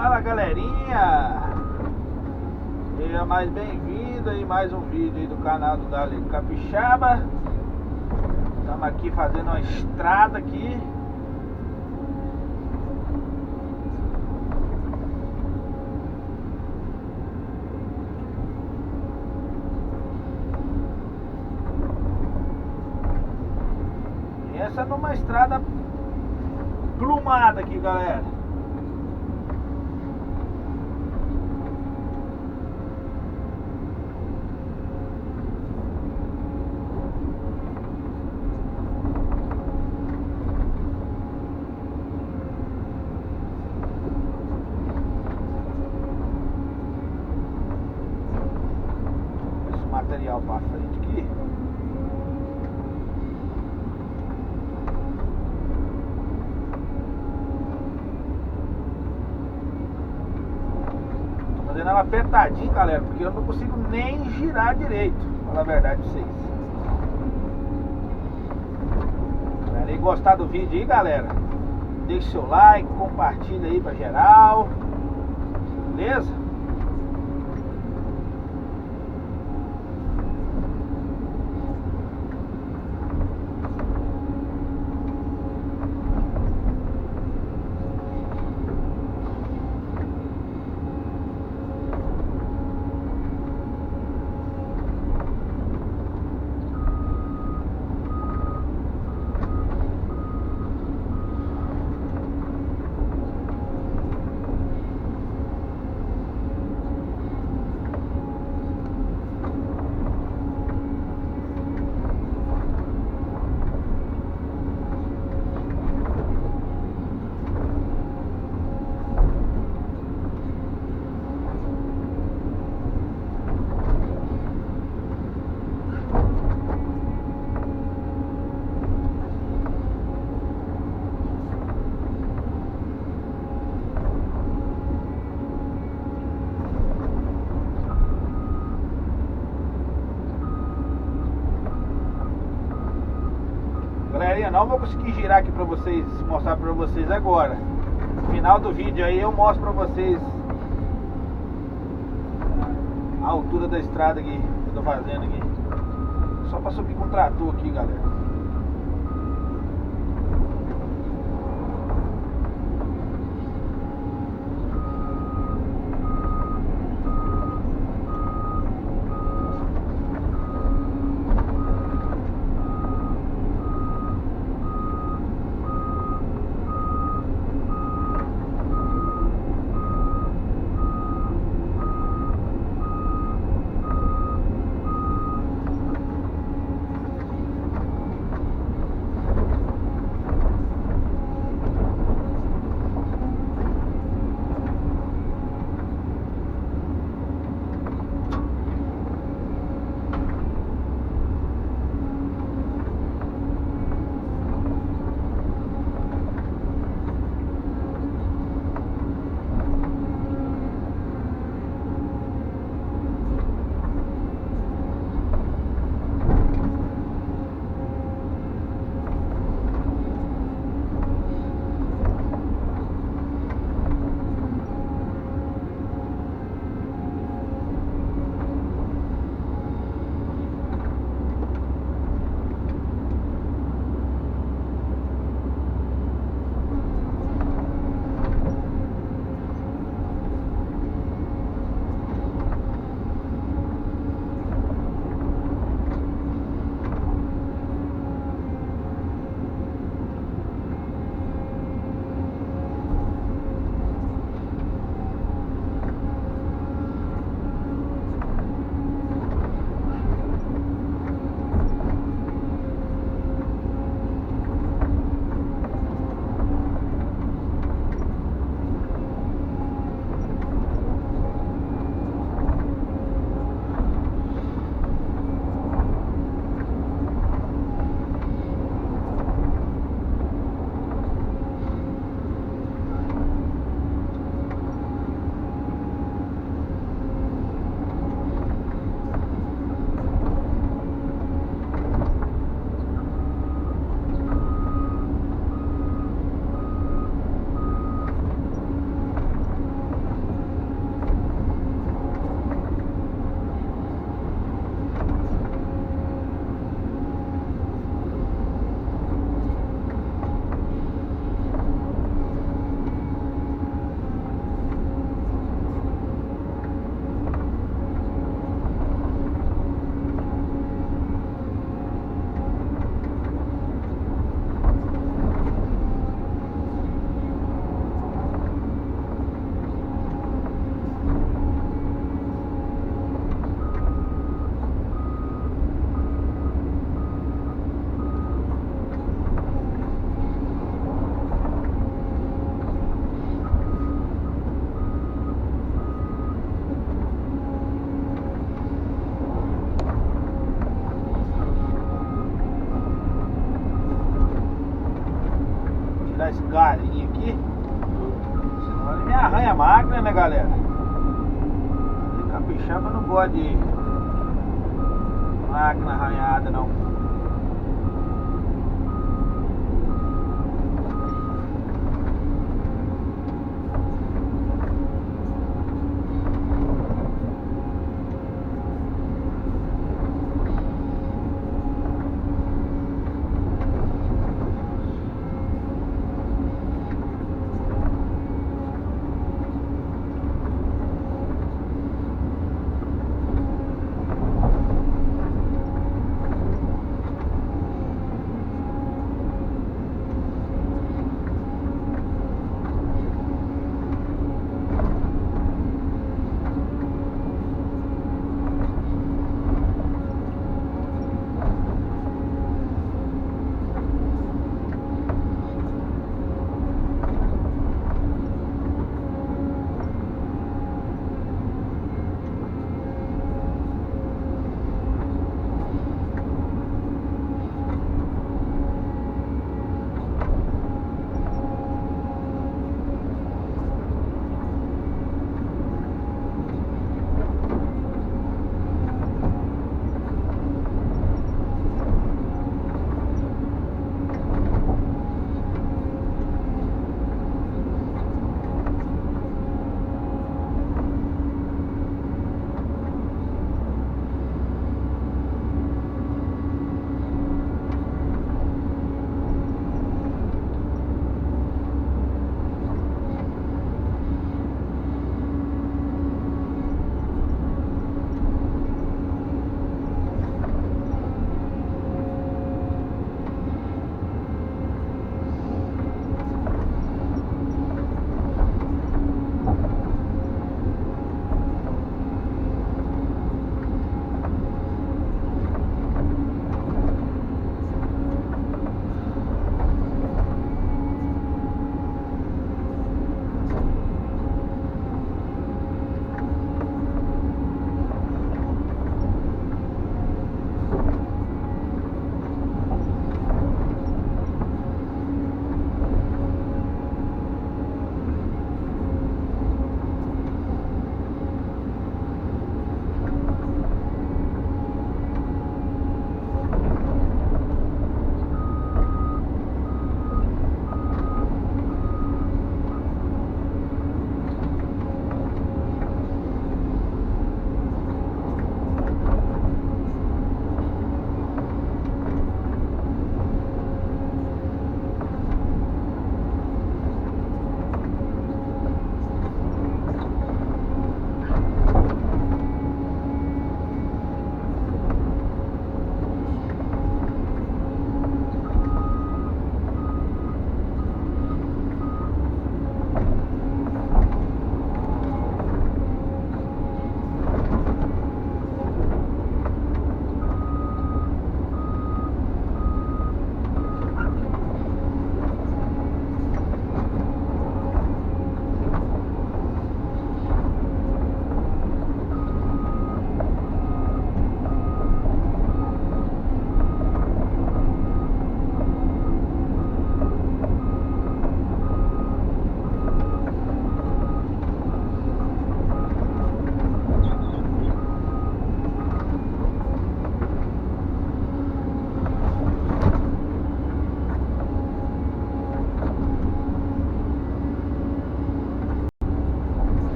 Fala galerinha, seja mais bem-vindo aí mais um vídeo aí do canal do Dali Capixaba. Estamos aqui fazendo uma estrada aqui. E essa numa estrada plumada aqui, galera. Material para frente aqui. Tô fazendo ela apertadinha, galera, porque eu não consigo nem girar direito, pra falar a verdade pra vocês. Galera, e gostar do vídeo aí, galera, deixe seu like, compartilha aí pra geral, beleza? Galerinha, não vou conseguir girar aqui pra vocês, mostrar pra vocês agora. No final do vídeo aí eu mostro pra vocês a altura da estrada aqui que eu tô fazendo aqui. Só pra subir com o trator aqui, galera. arranha a máquina, né, galera? Capixaba não gosta de máquina arranhada, não.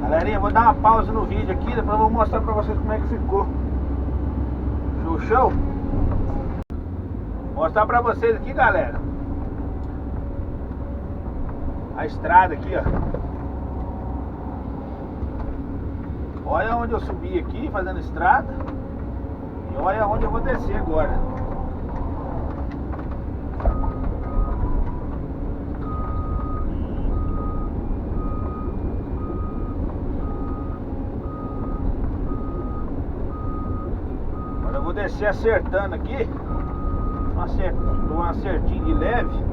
Galerinha, vou dar uma pausa no vídeo aqui, depois eu vou mostrar pra vocês como é que ficou. Show, show? Vou mostrar pra vocês aqui, galera, a estrada aqui, ó. Olha onde eu subi aqui, fazendo estrada. E olha onde eu vou descer agora. Agora eu vou descer acertando aqui. Um acertinho de leve.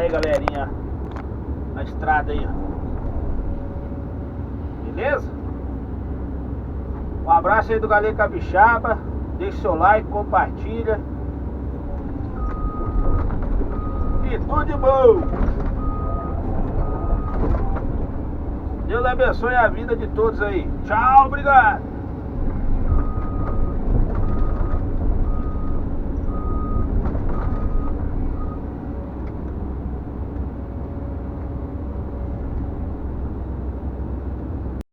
Aí, galerinha, na estrada aí, ó. Beleza? Um abraço aí do Galego Capixaba. Deixe seu like, compartilha. E tudo de bom. Deus abençoe a vida de todos aí. Tchau, obrigado.